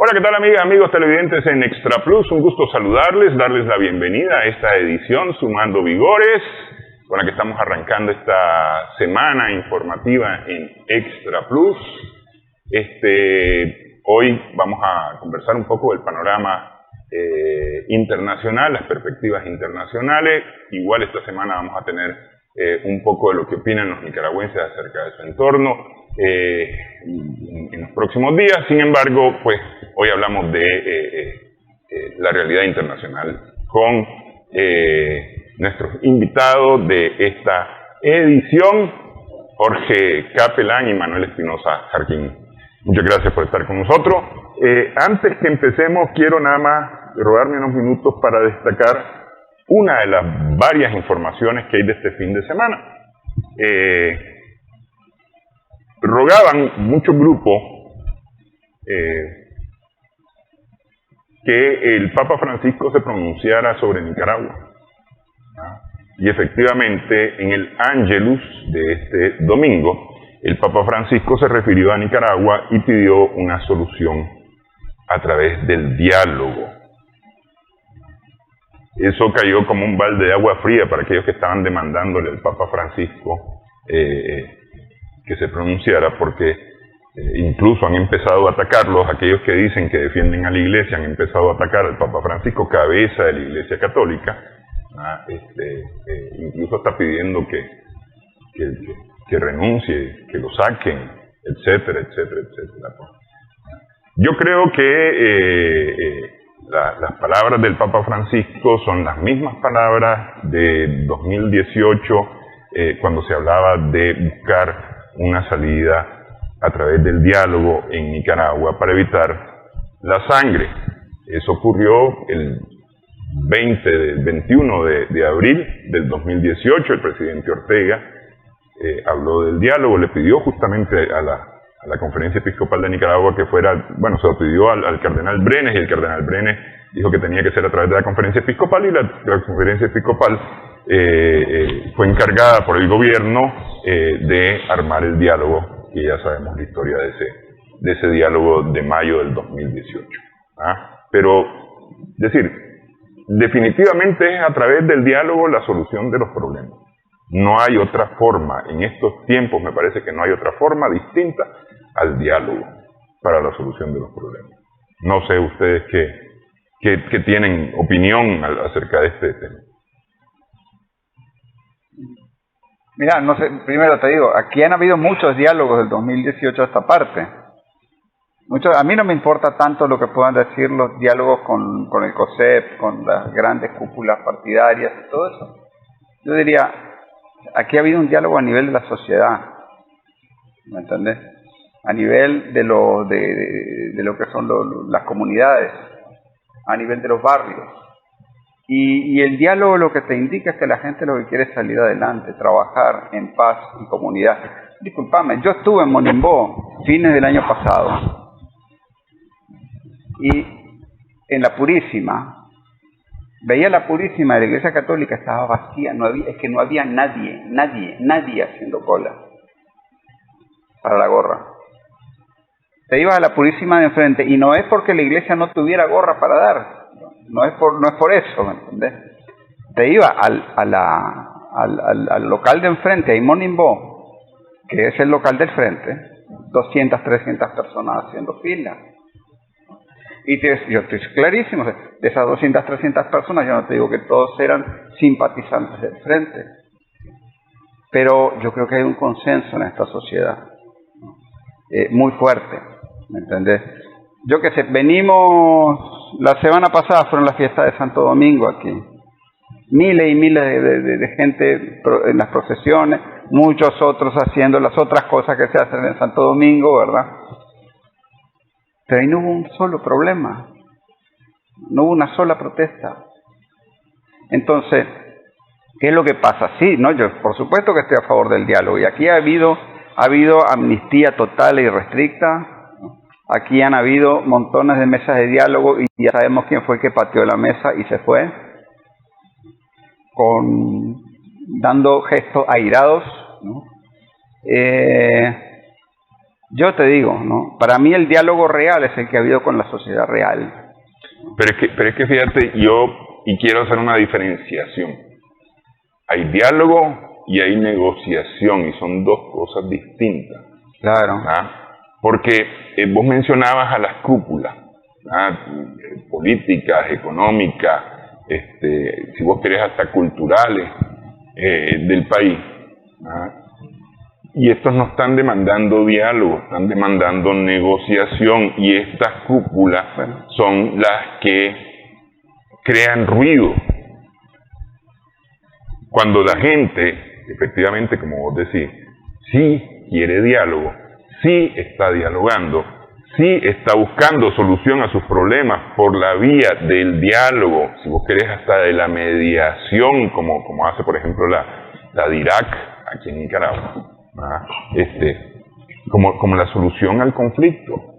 Hola, ¿qué tal amigas, amigos televidentes en Extra Plus? Un gusto saludarles, darles la bienvenida a esta edición Sumando Vigores, con la que estamos arrancando esta semana informativa en Extra Plus. Hoy vamos a conversar un poco del panorama internacional, las perspectivas internacionales. Igual esta semana vamos a tener un poco de lo que opinan los nicaragüenses acerca de su entorno en los próximos días. Sin embargo, pues hoy hablamos de la realidad internacional con nuestros invitados de esta edición, Jorge Capelán y Manuel Espinosa Jarquín. Muchas gracias por estar con nosotros. Antes que empecemos, quiero nada más robarme unos minutos para destacar una de las varias informaciones que hay de este fin de semana. Rogaban muchos grupos que el Papa Francisco se pronunciara sobre Nicaragua. Y efectivamente, en el Ángelus de este domingo, el Papa Francisco se refirió a Nicaragua y pidió una solución a través del diálogo. Eso cayó como un balde de agua fría para aquellos que estaban demandándole al Papa Francisco que se pronunciara, porque incluso han empezado a atacarlos, aquellos que dicen que defienden a la Iglesia, han empezado a atacar al Papa Francisco, cabeza de la Iglesia Católica, incluso está pidiendo que renuncie, que lo saquen, etcétera, etcétera, etcétera. Yo creo que las palabras del Papa Francisco son las mismas palabras de 2018, cuando se hablaba de buscar una salida a través del diálogo en Nicaragua para evitar la sangre. Eso ocurrió el 21 de abril del 2018. El presidente Ortega habló del diálogo, le pidió justamente a la Conferencia Episcopal de Nicaragua que fuera, se lo pidió al cardenal Brenes, y el cardenal Brenes dijo que tenía que ser a través de la Conferencia Episcopal, y la Conferencia Episcopal fue encargada por el gobierno de armar el diálogo, y ya sabemos la historia de ese diálogo de mayo del 2018. Pero, definitivamente es a través del diálogo la solución de los problemas. No hay otra forma, en estos tiempos me parece que no hay otra forma distinta al diálogo para la solución de los problemas. No sé ustedes qué tienen opinión acerca de este tema. Mira, no sé, primero te digo, aquí han habido muchos diálogos del 2018 a esta parte. A mí no me importa tanto lo que puedan decir los diálogos con el COSEP, con las grandes cúpulas partidarias y todo eso. Yo diría, aquí ha habido un diálogo a nivel de la sociedad, ¿me entendés? A nivel de lo que son las comunidades, a nivel de los barrios. Y el diálogo lo que te indica es que la gente lo que quiere es salir adelante, trabajar en paz y comunidad. Disculpame, yo estuve en Monimbó fines del año pasado, y en la Purísima, veía la Purísima de la Iglesia Católica, estaba vacía, no había nadie haciendo cola para la gorra. Te ibas a la Purísima de enfrente, y no es porque la iglesia no tuviera gorra para dar, no es por eso, ¿me entendés? Te iba al local de enfrente, ahí Monimbó, que es el local del frente, 200, 300 personas haciendo fila. Y yo estoy clarísimo, de esas 200, 300 personas, yo no te digo que todos eran simpatizantes del frente, pero yo creo que hay un consenso en esta sociedad, muy fuerte, ¿me entendés? Yo que sé, venimos, la semana pasada fueron las fiestas de Santo Domingo aquí, miles y miles de gente en las procesiones, muchos otros haciendo las otras cosas que se hacen en Santo Domingo, ¿verdad? Pero ahí no hubo un solo problema, no hubo una sola protesta. Entonces, ¿qué es lo que pasa? Sí, no, yo por supuesto que estoy a favor del diálogo, y aquí ha habido amnistía total y irrestricta. Aquí han habido montones de mesas de diálogo, y ya sabemos quién fue el que pateó la mesa y se fue, dando gestos airados, ¿no? Yo te digo, ¿no? Para mí el diálogo real es el que ha habido con la sociedad real. Pero es que fíjate, y quiero hacer una diferenciación. Hay diálogo y hay negociación, y son dos cosas distintas. Claro. Porque vos mencionabas a las cúpulas, políticas, económicas, si vos querés hasta culturales del país. Y estos no están demandando diálogo, están demandando negociación, y estas cúpulas son las que crean ruido. Cuando la gente, efectivamente, como vos decís, sí quiere diálogo, sí está dialogando, sí está buscando solución a sus problemas por la vía del diálogo, si vos querés hasta de la mediación, como hace por ejemplo la DIRAC aquí en Nicaragua, como la solución al conflicto.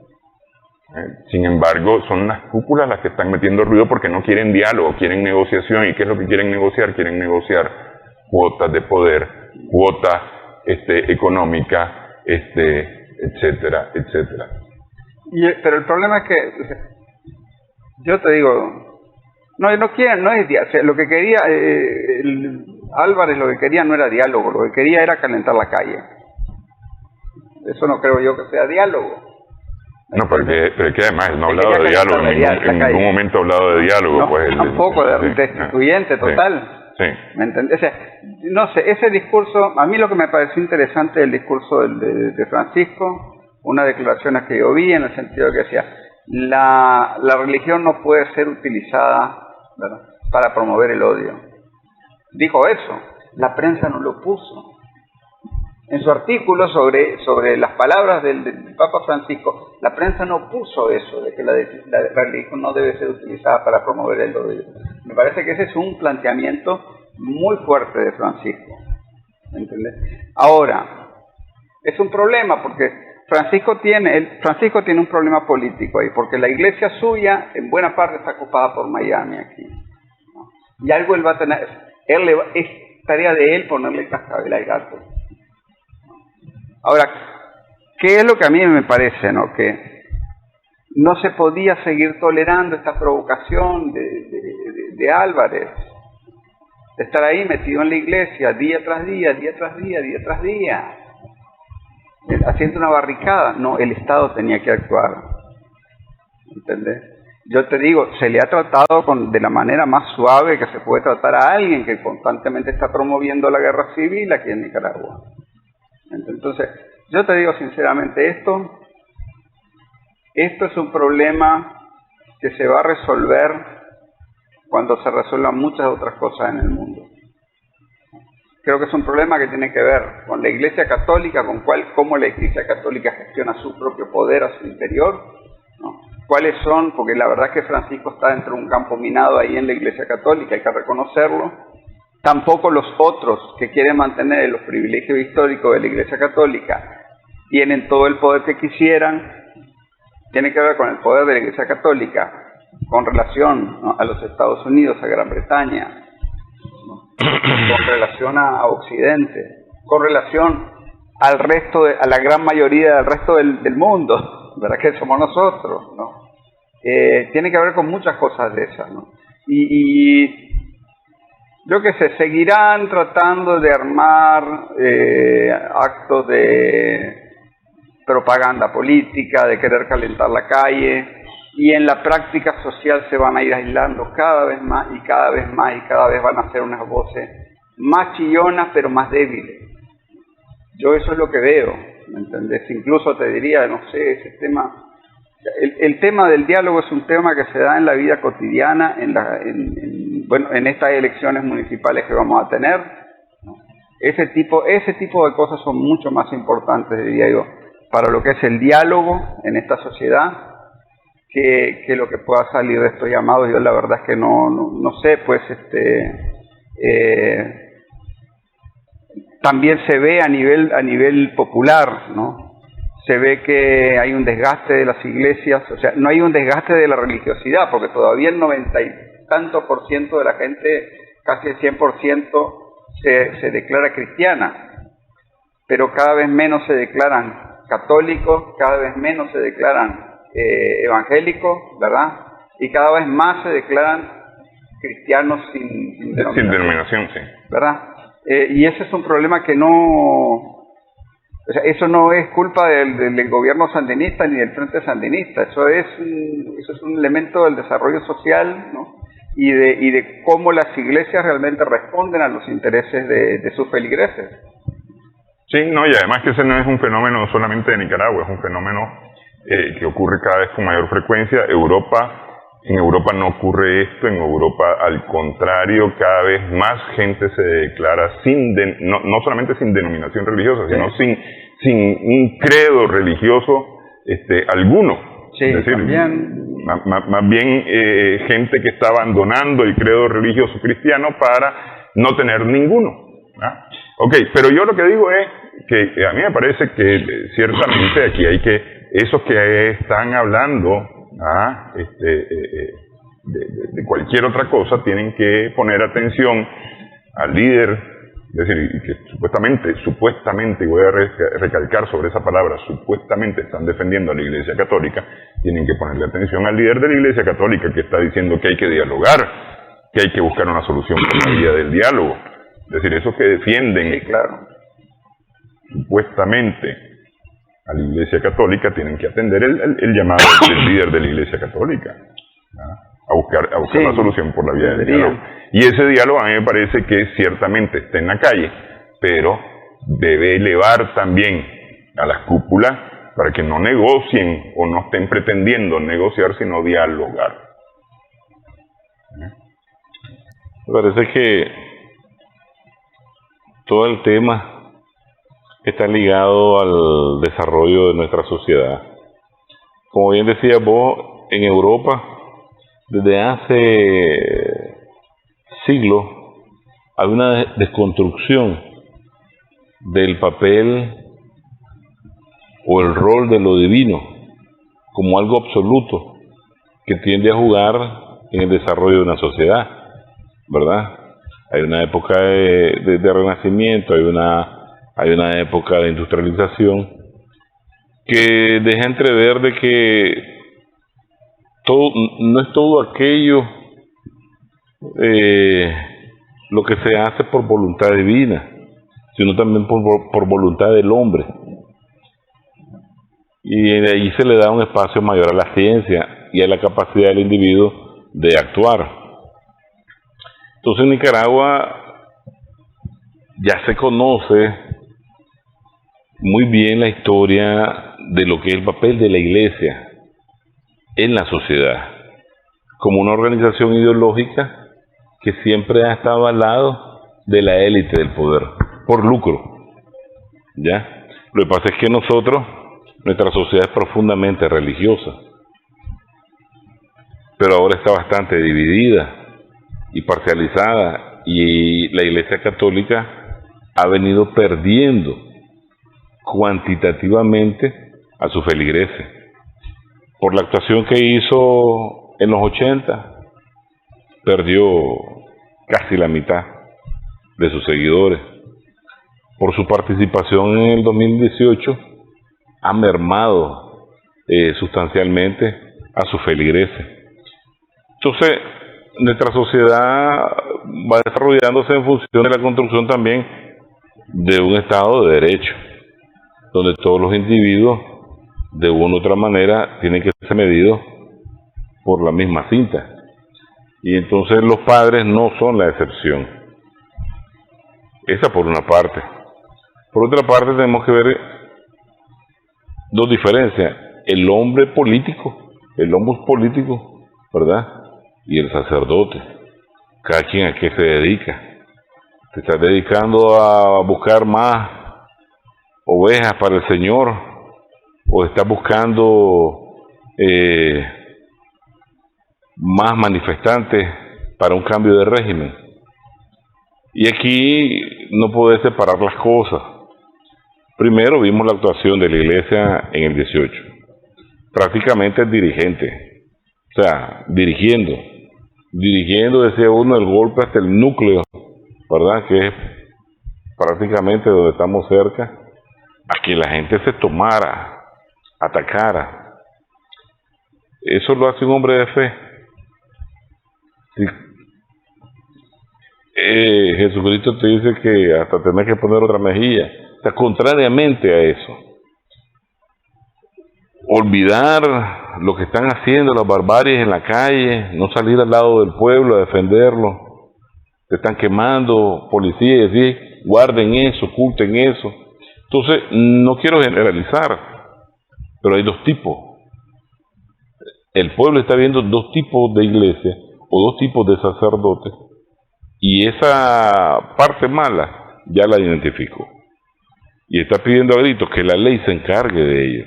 Sin embargo, son las cúpulas las que están metiendo ruido porque no quieren diálogo, quieren negociación. ¿Y qué es lo que quieren negociar? Quieren negociar cuotas de poder, cuotas económicas, etcétera, etcétera. Pero el problema es que, yo te digo, no es diálogo. Lo que quería Álvarez, lo que quería no era diálogo, lo que quería era calentar la calle. Eso no creo yo que sea diálogo. No, pero es que además no ha hablado de diálogo, en ningún momento ha hablado de diálogo. No, pues, tampoco, destituyente total. Sí. ¿Me entendés? O sea, no sé, ese discurso, a mí lo que me pareció interesante del discurso de Francisco, unas declaraciones que yo vi en el sentido de que decía, la religión no puede ser utilizada, ¿verdad?, para promover el odio. Dijo eso, la prensa no lo puso. En su artículo sobre las palabras del Papa Francisco, la prensa no puso eso, de que la religión no debe ser utilizada para promover el odio. Me parece que ese es un planteamiento muy fuerte de Francisco. ¿Entendés? Ahora, es un problema porque Francisco tiene un problema político ahí, porque la iglesia suya en buena parte está ocupada por Miami aquí, ¿no? Y algo él va a tener, es tarea de él ponerle cascabel al gato. Ahora, ¿qué es lo que a mí me parece, no? Que no se podía seguir tolerando esta provocación de Álvarez, de estar ahí metido en la iglesia día tras día, día tras día, día tras día, haciendo una barricada. No, el Estado tenía que actuar. ¿Entendés? Yo te digo, se le ha tratado de la manera más suave que se puede tratar a alguien que constantemente está promoviendo la guerra civil aquí en Nicaragua. Entonces, yo te digo sinceramente, esto es un problema que se va a resolver cuando se resuelvan muchas otras cosas en el mundo. Creo que es un problema que tiene que ver con la Iglesia Católica, con cómo la Iglesia Católica gestiona su propio poder a su interior, ¿no? ¿Cuáles son? Porque la verdad es que Francisco está dentro de un campo minado ahí en la Iglesia Católica, hay que reconocerlo. Tampoco los otros que quieren mantener los privilegios históricos de la Iglesia Católica tienen todo el poder que quisieran. Tiene que ver con el poder de la Iglesia Católica con relación, ¿no?, a los Estados Unidos, a Gran Bretaña, ¿no?, con relación a Occidente, con relación al resto, a la gran mayoría del resto del mundo, ¿verdad?, que somos nosotros, ¿no? Tiene que ver con muchas cosas de esas, ¿no? Y yo qué sé, seguirán tratando de armar actos de propaganda política, de querer calentar la calle, y en la práctica social se van a ir aislando cada vez más y cada vez más, y cada vez van a ser unas voces más chillonas pero más débiles. Yo eso es lo que veo, ¿me entendés? Incluso te diría, no sé, ese tema, el tema del diálogo es un tema que se da en la vida cotidiana, en estas elecciones municipales que vamos a tener, ¿no? Ese tipo de cosas son mucho más importantes, diría yo, para lo que es el diálogo en esta sociedad, que lo que pueda salir de estos llamados. Yo la verdad es que no sé, pues también se ve a nivel popular, ¿no? Se ve que hay un desgaste de las iglesias, o sea, no hay un desgaste de la religiosidad, porque todavía el 90 y tanto por ciento de la gente, casi el 100%, se declara cristiana, pero cada vez menos se declaran católicos, cada vez menos se declaran evangélicos, ¿verdad? Y cada vez más se declaran cristianos sin denominación. Sin denominación, sí. ¿Verdad? Y ese es un problema que no... O sea, eso no es culpa del gobierno sandinista ni del Frente Sandinista, eso es un elemento del desarrollo social, ¿no? Y de cómo las iglesias realmente responden a los intereses de sus feligreses. Sí, no, y además que ese no es un fenómeno solamente de Nicaragua, es un fenómeno que ocurre cada vez con mayor frecuencia. En Europa no ocurre esto, en Europa al contrario, cada vez más gente se declara no solamente sin denominación religiosa, sino sin un credo religioso alguno. Sí, es decir, también. Más bien gente que está abandonando el credo religioso cristiano para no tener ninguno. ¿Ah? Ok, pero yo lo que digo es que a mí me parece que ciertamente aquí hay esos que están hablando de cualquier otra cosa tienen que poner atención al líder, es decir, que supuestamente, y voy a recalcar sobre esa palabra, supuestamente están defendiendo a la Iglesia Católica, tienen que ponerle atención al líder de la Iglesia Católica que está diciendo que hay que dialogar, que hay que buscar una solución por la vía del diálogo. Es decir, esos que defienden, sí, claro, supuestamente a la Iglesia Católica tienen que atender el llamado del líder de la Iglesia Católica, a buscar sí, una solución por la vía del diálogo. Y ese diálogo a mí me parece que ciertamente está en la calle, pero debe elevar también a las cúpulas para que no negocien o no estén pretendiendo negociar, sino dialogar. Me parece que todo el tema está ligado al desarrollo de nuestra sociedad. Como bien decías vos, en Europa, desde hace siglos, hay una desconstrucción del papel o el rol de lo divino como algo absoluto que tiende a jugar en el desarrollo de una sociedad, ¿verdad? Hay una época de renacimiento, hay una época de industrialización que deja entrever de que no es todo aquello lo que se hace por voluntad divina, sino también por voluntad del hombre. Y de ahí se le da un espacio mayor a la ciencia y a la capacidad del individuo de actuar. Entonces en Nicaragua ya se conoce muy bien la historia de lo que es el papel de la Iglesia en la sociedad, como una organización ideológica que siempre ha estado al lado de la élite del poder, por lucro. ¿Ya? Lo que pasa es que nuestra sociedad es profundamente religiosa, pero ahora está bastante dividida y parcializada, y la Iglesia Católica ha venido perdiendo cuantitativamente a sus feligreses por la actuación que hizo en los 80. Perdió casi la mitad de sus seguidores. Por su participación en el 2018 ha mermado sustancialmente a sus feligreses. Entonces nuestra sociedad va desarrollándose en función de la construcción también de un Estado de Derecho, donde todos los individuos de una u otra manera tienen que ser medidos por la misma cinta. Y entonces los padres no son la excepción. Esa por una parte. Por otra parte tenemos que ver dos diferencias: el hombre político, ¿verdad? Y el sacerdote. Cada quien a qué se dedica. ¿Te estás dedicando a buscar más ovejas para el Señor, o estás buscando más manifestantes para un cambio de régimen? Y aquí no puedes separar las cosas. Primero vimos la actuación de la Iglesia en el 18, prácticamente el dirigente, o sea, dirigiendo, decía uno, el golpe hasta el núcleo, ¿verdad? Que es prácticamente donde estamos cerca, a que la gente se tomara, atacara. Eso lo hace un hombre de fe. Sí. Jesucristo te dice que hasta tenés que poner otra mejilla. O sea, contrariamente a eso, olvidar lo que están haciendo las barbaries en la calle, no salir al lado del pueblo a defenderlo. Te están quemando policías y decir, guarden eso, oculten eso. Entonces, no quiero generalizar, pero hay dos tipos. El pueblo está viendo dos tipos de iglesias o dos tipos de sacerdotes, y esa parte mala ya la identificó. Y está pidiendo a gritos que la ley se encargue de ello.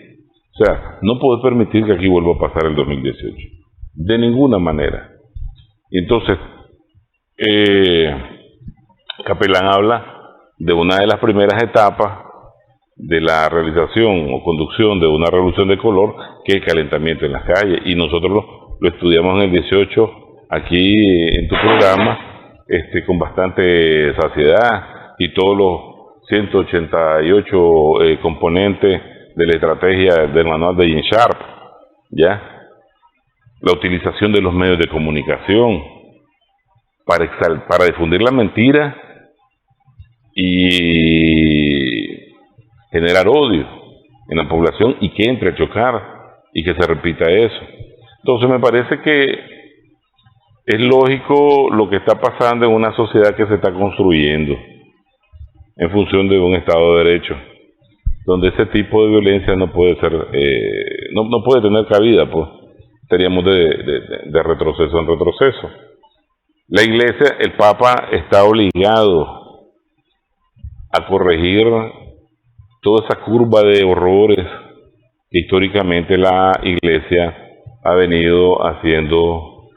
O sea, no puedo permitir que aquí vuelva a pasar el 2018. De ninguna manera. Y entonces, Capelán habla de una de las primeras etapas de la realización o conducción de una revolución de color, que es el calentamiento en las calles. Y nosotros lo estudiamos en el 18 aquí en tu programa, con bastante saciedad, y todos los 188 componentes de la estrategia del manual de Gene Sharp, ¿ya? La utilización de los medios de comunicación para difundir la mentira y generar odio en la población y que entre a chocar y que se repita eso. Entonces me parece que es lógico lo que está pasando en una sociedad que se está construyendo en función de un Estado de Derecho, donde ese tipo de violencia no puede ser, no puede tener cabida, pues estaríamos de retroceso en retroceso. La Iglesia, el Papa está obligado a corregir toda esa curva de horrores que históricamente la Iglesia ha venido haciendo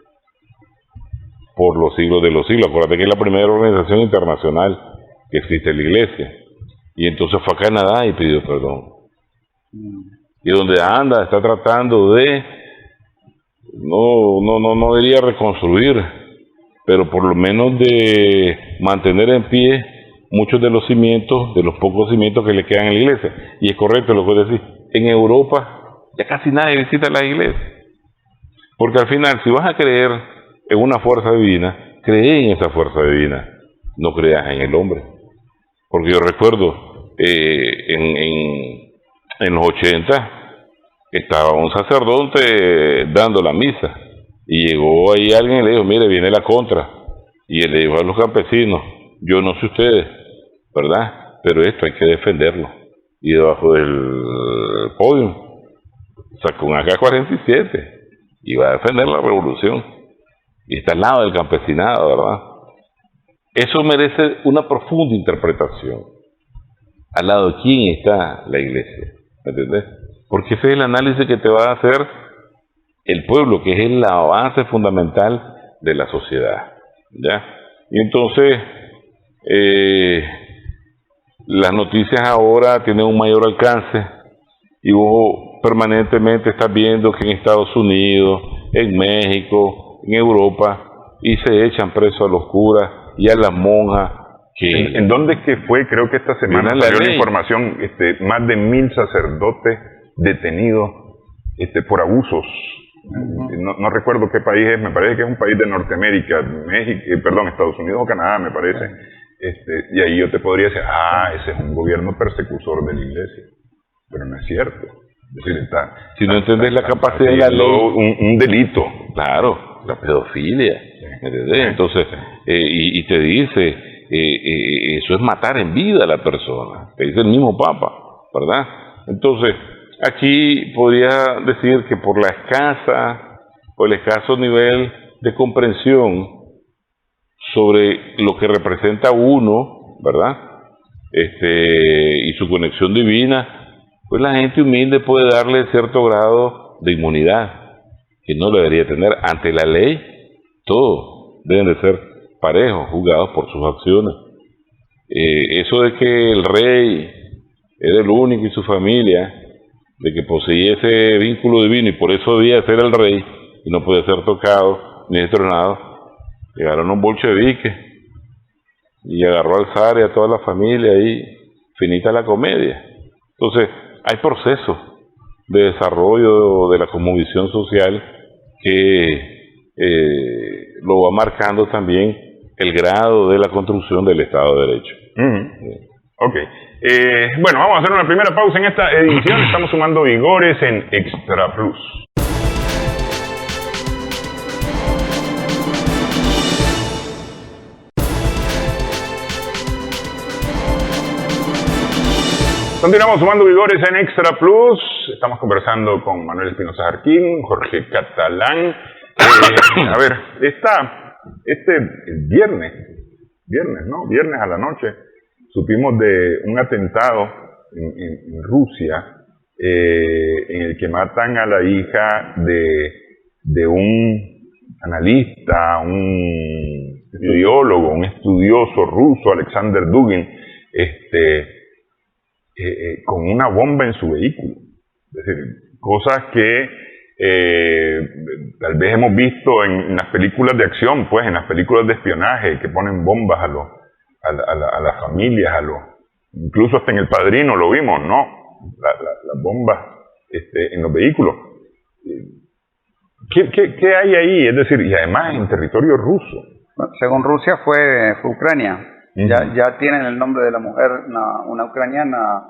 por los siglos de los siglos. Acuérdate que es la primera organización internacional que existe en la Iglesia. Y entonces fue a Canadá y pidió perdón. Y donde anda está tratando de, no diría reconstruir, pero por lo menos de mantener en pie muchos de los cimientos, de los pocos cimientos que le quedan en la Iglesia. Y es correcto lo que decís. En Europa ya casi nadie visita la Iglesia. Porque al final, si vas a creer en una fuerza divina, cree en esa fuerza divina, no creas en el hombre. Porque yo recuerdo en los 80 estaba un sacerdote dando la misa y llegó ahí alguien y le dijo, mire, viene la contra, y él le dijo a los campesinos, yo no sé ustedes, ¿verdad? Pero esto hay que defenderlo. Y debajo del podio sacó un AK-47 y va a defender la revolución. Y está al lado del campesinado, ¿verdad? Eso merece una profunda interpretación. ¿Al lado de quién está la Iglesia? ¿Me entendés? Porque ese es el análisis que te va a hacer el pueblo, que es la base fundamental de la sociedad, ¿ya? Y entonces, las noticias ahora tienen un mayor alcance y vos permanentemente estás viendo que en Estados Unidos, en México, en Europa, y se echan presos a los curas y a las monjas. ¿En dónde es que fue? Creo que esta semana salió la información, más de 1,000 sacerdotes detenidos por abusos. No recuerdo qué país es, me parece que es un país de Norteamérica, México, Estados Unidos o Canadá, me parece. Y ahí yo te podría decir, ese es un gobierno persecutor de la Iglesia. Pero no es cierto. Es decir, si no entendés la capacidad de la ley, un delito. Claro, la pedofilia. Entonces, y te dice, eso es matar en vida a la persona, te dice el mismo Papa, ¿verdad? Entonces, aquí podría decir que por la escasa o el escaso nivel de comprensión sobre lo que representa uno, ¿verdad? Y su conexión divina, pues la gente humilde puede darle cierto grado de inmunidad que no lo debería tener ante la ley. Todos deben de ser parejos, juzgados por sus acciones. Eso de que el rey era el único y su familia, de que poseía ese vínculo divino y por eso debía ser el rey y no podía ser tocado ni destronado, llegaron un bolchevique y agarró al zar y a toda la familia y finita la comedia. Entonces, hay procesos de desarrollo de la cosmovisión social que lo va marcando también el grado de la construcción del Estado de Derecho. Ok. Bueno, vamos a hacer una primera pausa en esta edición. Estamos sumando vigores en Extra Plus. Continuamos sumando vigores en Extra Plus. Estamos conversando con Manuel Espinosa Jarquín, Jorge Catalán. A ver, el viernes a la noche, supimos de un atentado en Rusia, en el que matan a la hija de un analista, un ideólogo, un estudioso ruso, Alexander Dugin, con una bomba en su vehículo. Es decir, cosas que tal vez hemos visto en las películas de acción, pues en las películas de espionaje, que ponen bombas a las familias, incluso hasta en El Padrino lo vimos, ¿no? Las bombas en los vehículos. ¿Qué hay ahí? Es decir, y además en territorio ruso. Bueno, según Rusia fue Ucrania. Ya tienen el nombre de la mujer, una ucraniana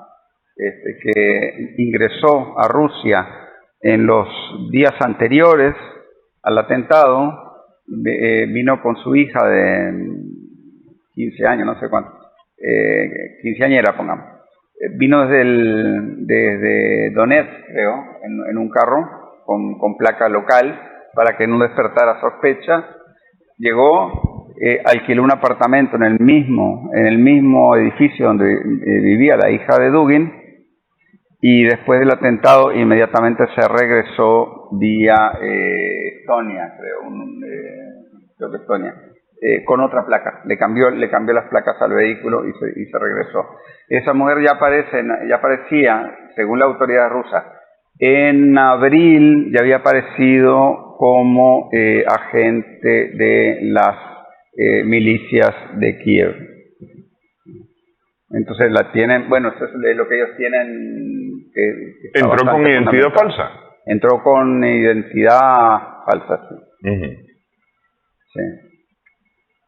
que ingresó a Rusia en los días anteriores al atentado. Vino con su hija de 15 años, no sé cuánto, quinceañera, pongamos. Vino desde Donetsk, creo, en un carro con placa local para que no despertara sospecha. Llegó, alquiló un apartamento en el mismo edificio donde vivía la hija de Dugin, y después del atentado inmediatamente se regresó vía Estonia, creo que Estonia, con otra placa. Le cambió las placas al vehículo y se regresó. Esa mujer ya aparecía, según la autoridad rusa, en abril ya había aparecido como agente de las milicias de Kiev. Entonces la tienen, bueno, eso es lo que ellos tienen. Que ¿Entró con identidad falsa? Entró con identidad falsa, sí. Sí.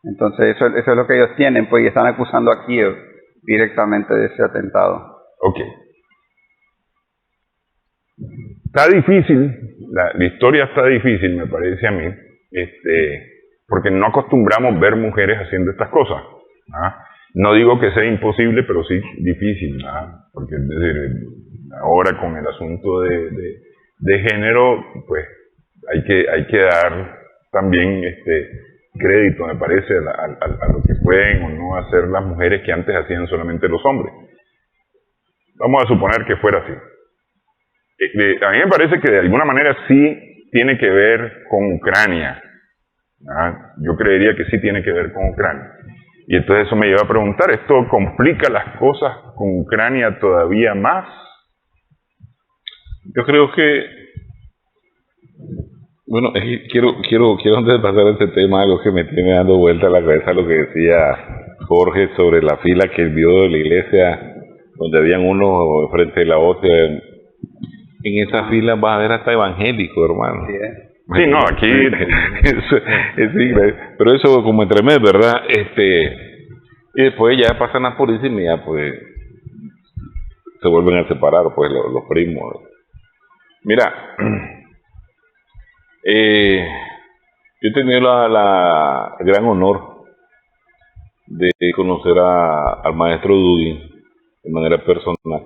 Entonces eso es lo que ellos tienen, pues, y están acusando a Kiev directamente de ese atentado. Ok. Está difícil, la historia está difícil, me parece a mí, porque no acostumbramos ver mujeres haciendo estas cosas. No digo que sea imposible, pero sí difícil, porque es decir, ahora con el asunto de género, pues hay que dar también crédito, me parece, a lo que pueden o no hacer las mujeres que antes hacían solamente los hombres. Vamos a suponer que fuera así. A mí me parece que de alguna manera sí tiene que ver con Ucrania. Yo creería que sí tiene que ver con Ucrania. Y entonces eso me lleva a preguntar, ¿esto complica las cosas con Ucrania todavía más? Yo creo que, bueno, quiero antes de pasar a este tema, algo que me tiene dando vuelta a la cabeza, lo que decía Jorge sobre la fila que él vio de la iglesia, donde habían unos frente de la otra. En esa fila vas a ver hasta evangélicos, hermano. Sí, no, aquí... pero eso como entremés, ¿verdad? Y después ya pasan las purísimas y ya pues se vuelven a separar, pues, los primos. Mira, yo he tenido la gran honor de conocer al maestro Dugin de manera personal.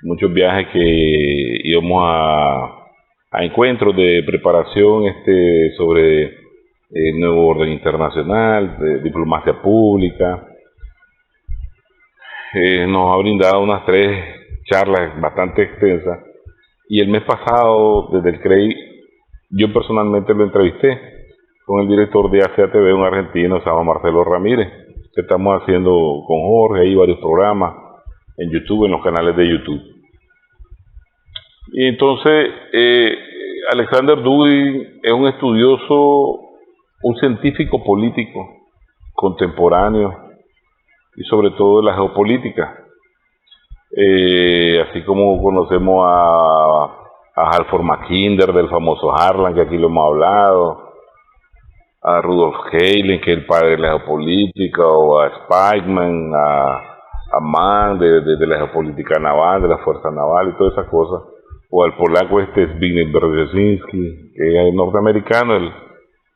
Muchos viajes que íbamos a encuentros de preparación sobre el nuevo orden internacional, de diplomacia pública. Nos ha brindado unas 3 charlas bastante extensas, y el mes pasado, desde el CREI, yo personalmente lo entrevisté con el director de ACATV, un argentino, se llama Marcelo Ramírez, que estamos haciendo con Jorge ahí varios programas en YouTube, en los canales de YouTube. Y entonces Alexander Dugin es un estudioso, un científico político contemporáneo y sobre todo de la geopolítica. así como conocemos a Halford Mackinder, del famoso Harlan, que aquí lo hemos hablado, a Rudolf Heilen, que es el padre de la geopolítica, o a Spikeman, a Mann, de la geopolítica naval, de la fuerza naval y todas esas cosas, o al polaco Zbigniew Brzezinski, que es norteamericano, el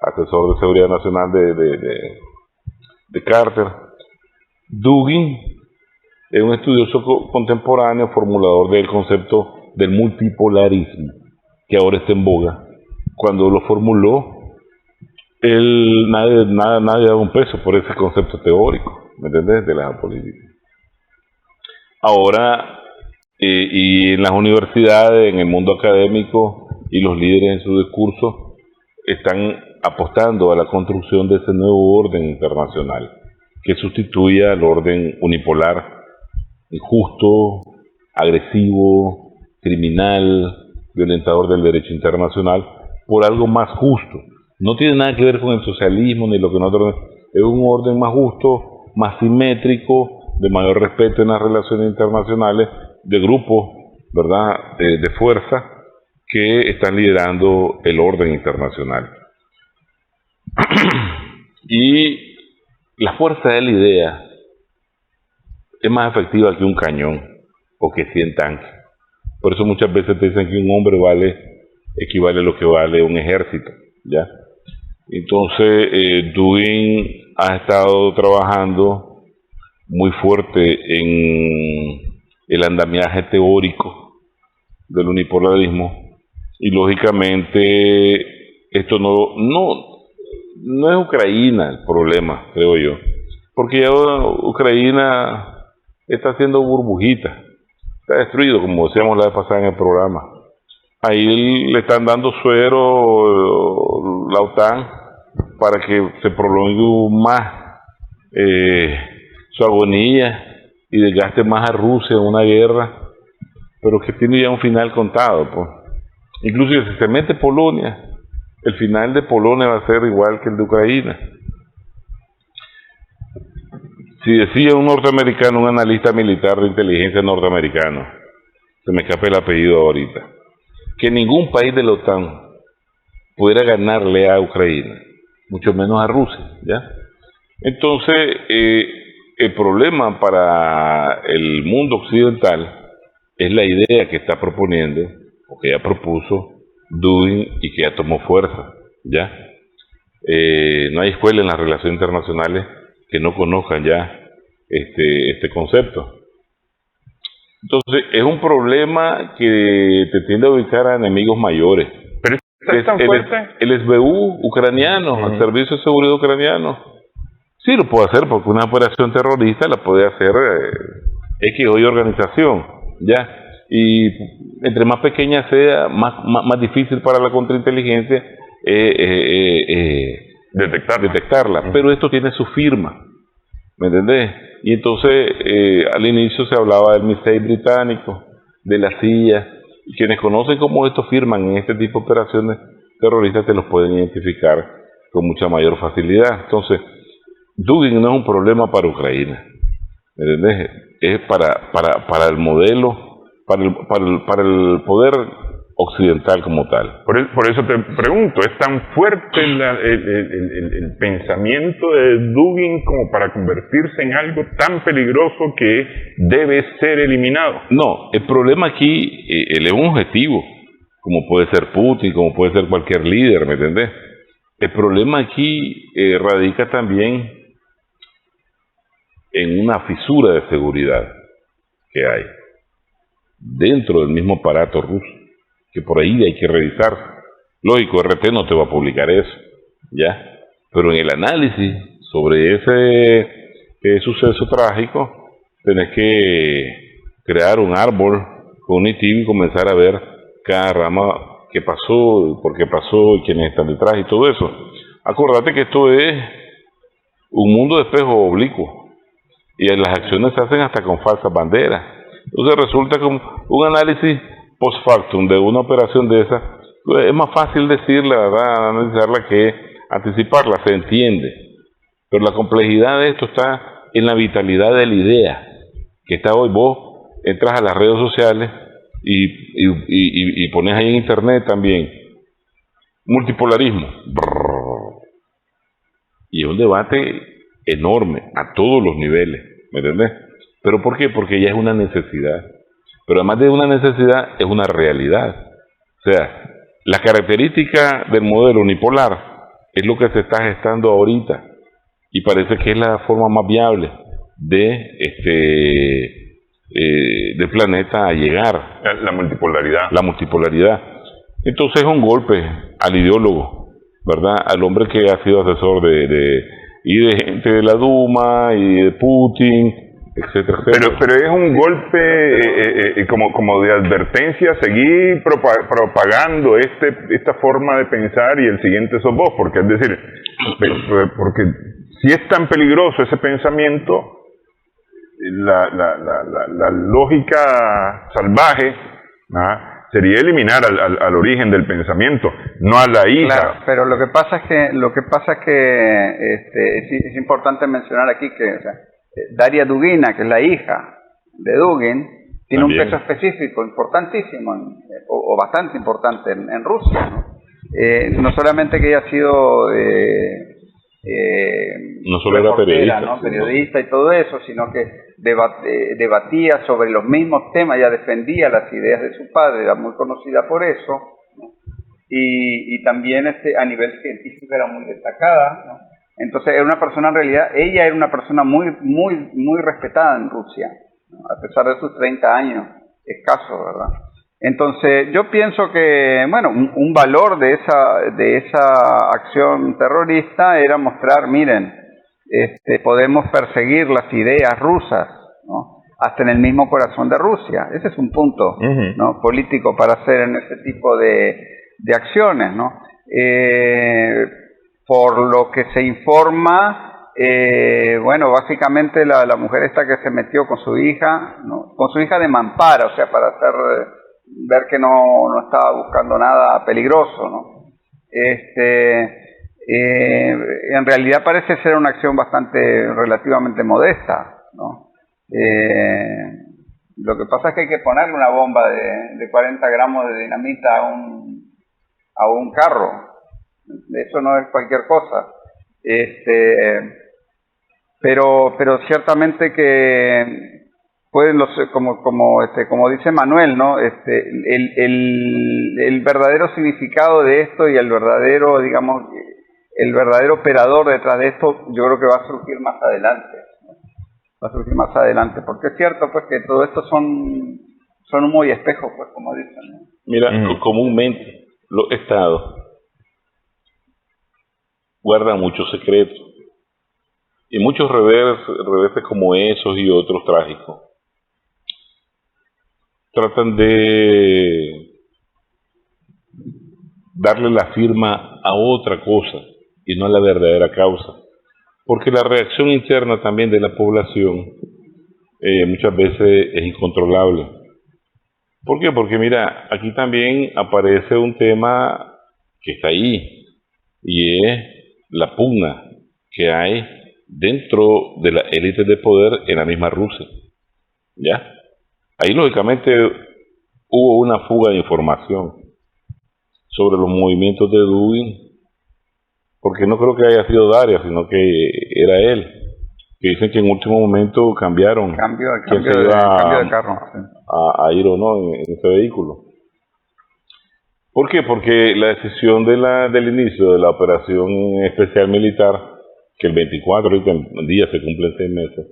asesor de seguridad nacional de Carter. Dugin es un estudioso contemporáneo, formulador del concepto del multipolarismo, que ahora está en boga. Cuando lo formuló, nadie daba un peso por ese concepto teórico, ¿me entendés?, de la geopolítica. Ahora, y en las universidades, en el mundo académico, y los líderes en su discurso están apostando a la construcción de ese nuevo orden internacional que sustituya al orden unipolar, injusto, agresivo, criminal, violentador del derecho internacional, por algo más justo. No tiene nada que ver con el socialismo ni lo que nosotros... Es un orden más justo, más simétrico, de mayor respeto en las relaciones internacionales, de grupos, ¿verdad?, de fuerza que están liderando el orden internacional. Y la fuerza de la idea es más efectiva que un cañón o que 100 tanques. Por eso muchas veces te dicen que un hombre equivale a lo que vale un ejército, ¿ya? Entonces, Dugin ha estado trabajando muy fuerte en el andamiaje teórico del unipolarismo, y lógicamente esto no es Ucrania el problema, creo yo, porque ya Ucrania está haciendo burbujitas, está destruido, como decíamos la vez pasada en el programa. Ahí le están dando suero la OTAN para que se prolongue más su agonía y desgaste más a Rusia en una guerra, pero que tiene ya un final contado, pues. Incluso si se mete Polonia, el final de Polonia va a ser igual que el de Ucrania. Si decía un norteamericano, un analista militar de inteligencia norteamericano, se me escapa el apellido ahorita, que ningún país de la OTAN pudiera ganarle a Ucrania, mucho menos a Rusia, ¿ya? Entonces, el problema para el mundo occidental es la idea que está proponiendo, o que ya propuso Dugin y que ya tomó fuerza, ¿ya? No hay escuela en las relaciones internacionales que no conozcan ya este concepto. Entonces, es un problema que te tiende a ubicar a enemigos mayores. Pero es tan fuerte. El SBU ucraniano, el Servicio de Seguridad ucraniano, sí lo puede hacer, porque una operación terrorista la puede hacer X o Y organización, ¿ya? Y entre más pequeña sea, más difícil para la contrainteligencia detectarla. Pero esto tiene su firma, ¿me entendés? Y entonces, al inicio se hablaba del MI6 británico, de la CIA, y quienes conocen cómo esto firman en este tipo de operaciones terroristas te los pueden identificar con mucha mayor facilidad. Entonces, Dugin no es un problema para Ucrania, ¿me entendés? Es para el modelo, para el poder occidental como tal. Por eso te pregunto, ¿es tan fuerte el pensamiento de Dugin como para convertirse en algo tan peligroso que debe ser eliminado? No, el problema aquí, él es un objetivo, como puede ser Putin, como puede ser cualquier líder, ¿me entendés? El problema aquí radica también en una fisura de seguridad que hay dentro del mismo aparato ruso, que por ahí hay que revisar. Lógico, RT no te va a publicar eso, ¿ya? Pero en el análisis sobre ese suceso trágico, tenés que crear un árbol cognitivo y comenzar a ver cada rama qué pasó, por qué pasó, y quiénes están detrás y todo eso. Acordate que esto es un mundo de espejos oblicuos, y las acciones se hacen hasta con falsas banderas. Entonces resulta que un análisis post factum de una operación de esa es más fácil decirla, ¿verdad?, analizarla que anticiparla, se entiende. Pero la complejidad de esto está en la vitalidad de la idea, que está hoy. Vos entras a las redes sociales y pones ahí en internet también multipolarismo. Y es un debate enorme a todos los niveles, ¿me entiendes? ¿Pero por qué? Porque ya es una necesidad. Pero además de una necesidad, es una realidad. O sea, la característica del modelo unipolar es lo que se está gestando ahorita y parece que es la forma más viable del planeta a llegar. La multipolaridad. La multipolaridad. Entonces es un golpe al ideólogo, ¿verdad? Al hombre que ha sido asesor de gente de la Duma y de Putin, etcétera, etcétera. Pero es un golpe como de advertencia, seguir propagando esta forma de pensar y el siguiente sos vos, porque es decir, porque si es tan peligroso ese pensamiento, la lógica salvaje sería eliminar al origen del pensamiento, no a la hija. Claro, pero lo que pasa es que es importante mencionar aquí que, o sea, Daria Dugina, que es la hija de Dugin, tiene también un peso específico importantísimo, o bastante importante en Rusia, ¿no? No solamente que ella ha sido no solo era periodista, ¿no? Periodista y todo eso, sino que debatía sobre los mismos temas, ella defendía las ideas de su padre, era muy conocida por eso, ¿no? Y también a nivel científico era muy destacada, ¿no? Entonces era una persona, en realidad, ella era una persona muy respetada en Rusia, ¿no? A pesar de sus 30 años escasos, ¿verdad? Entonces yo pienso que, bueno, un valor de esa acción terrorista era mostrar, miren, podemos perseguir las ideas rusas, ¿no? Hasta en el mismo corazón de Rusia. Ese es un punto, ¿no? político para hacer en ese tipo de acciones, ¿no? Por lo que se informa, bueno, básicamente la mujer esta que se metió con su hija, ¿no? Con su hija de mampara, o sea, para ver que no estaba buscando nada peligroso, ¿no? En realidad parece ser una acción relativamente modesta, ¿no? Lo que pasa es que hay que ponerle una bomba de 40 gramos de dinamita a un carro. Eso no es cualquier cosa. Pero ciertamente que pueden como dice Manuel, ¿no? El verdadero significado de esto y el verdadero operador detrás de esto, yo creo que va a surgir más adelante. Porque es cierto, pues, que todo esto son humo y espejo, pues, como dicen, ¿no? Mira, comúnmente los estados guardan muchos secretos y muchos reveses como esos y otros trágicos tratan de darle la firma a otra cosa y no a la verdadera causa, porque la reacción interna también de la población muchas veces es incontrolable. ¿Por qué? Porque mira, aquí también aparece un tema que está ahí y es la pugna que hay dentro de la élite de poder en la misma Rusia, ¿ya? Ahí lógicamente hubo una fuga de información sobre los movimientos de Dugin, porque no creo que haya sido Daria, sino que era él, que dicen que en último momento cambiaron cambio de carro, sí. a ir o no en ese vehículo. ¿Por qué? Porque la decisión del inicio de la operación especial militar, que el 24, ahorita el día se cumplen 6 meses,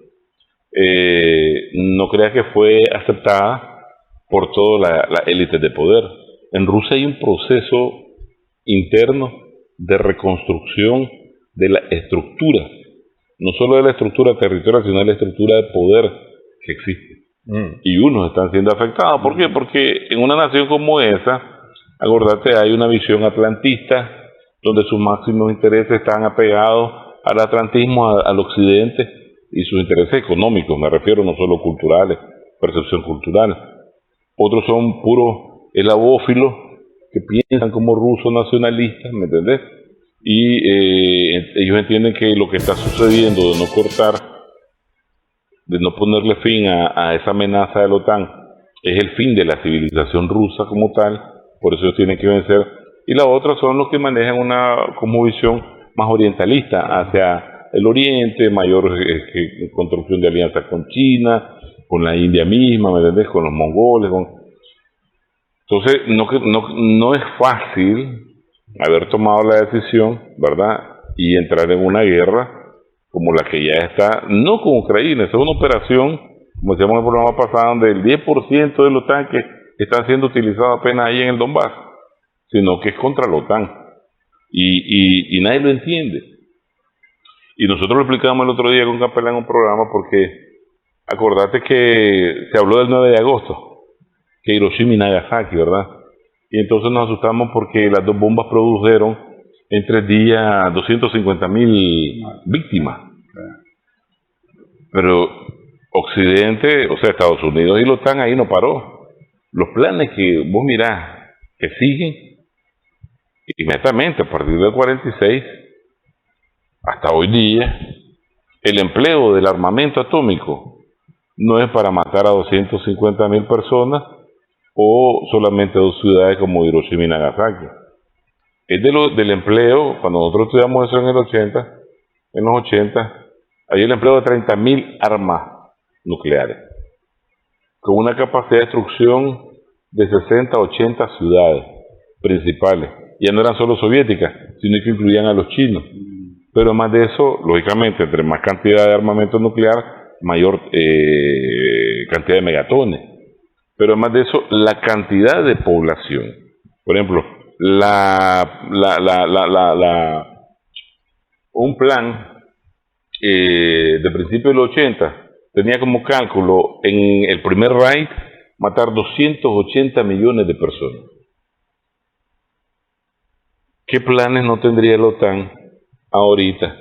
no creas que fue aceptada por toda la élite de poder. En Rusia hay un proceso interno de reconstrucción de la estructura, no solo de la estructura territorial, sino de la estructura de poder que existe. Y unos están siendo afectados. ¿Por qué? Porque en una nación como esa, acordate, hay una visión atlantista donde sus máximos intereses están apegados al atlantismo, al occidente, y sus intereses económicos, me refiero, no solo culturales, percepción cultural. Otros son puros eslabófilos que piensan como rusos nacionalistas, ¿me entendés? Y ellos entienden que lo que está sucediendo de no cortar de no ponerle fin a esa amenaza de la OTAN es el fin de la civilización rusa como tal, por eso ellos tienen que vencer. Y la otra son los que manejan una cosmovisión más orientalista hacia el oriente, mayor construcción de alianzas con China, con la India misma, ¿me entendés? Con los mongoles. Entonces, no es fácil haber tomado la decisión, ¿verdad? Y entrar en una guerra como la que ya está, no con Ucrania, es una operación, como decíamos en el programa pasado, donde el 10% de los tanques están siendo utilizados apenas ahí en el Donbass, sino que es contra la OTAN. Y nadie lo entiende. Y nosotros lo explicamos el otro día con Capelán en un programa porque acordate que se habló del 9 de agosto, que Hiroshima y Nagasaki, ¿verdad? Y entonces nos asustamos porque las dos bombas produjeron en 3 días 250,000 víctimas. Pero Occidente, o sea, Estados Unidos y la OTAN ahí no paró. Los planes que vos mirás que siguen, inmediatamente a partir del 46 hasta hoy día, el empleo del armamento atómico no es para matar a 250,000 personas o solamente 2 ciudades como Hiroshima y Nagasaki. Es del empleo, cuando nosotros estudiamos eso en los 80, hay el empleo de 30,000 armas nucleares, con una capacidad de destrucción de 60 a 80 ciudades principales. Ya no eran solo soviéticas, sino que incluían a los chinos. Pero además de eso, lógicamente, entre más cantidad de armamento nuclear, mayor cantidad de megatones. Pero además de eso, la cantidad de población. Por ejemplo, un plan de principio de los 80 tenía como cálculo en el primer Reich matar 280 millones de personas. ¿Qué planes no tendría la OTAN ahorita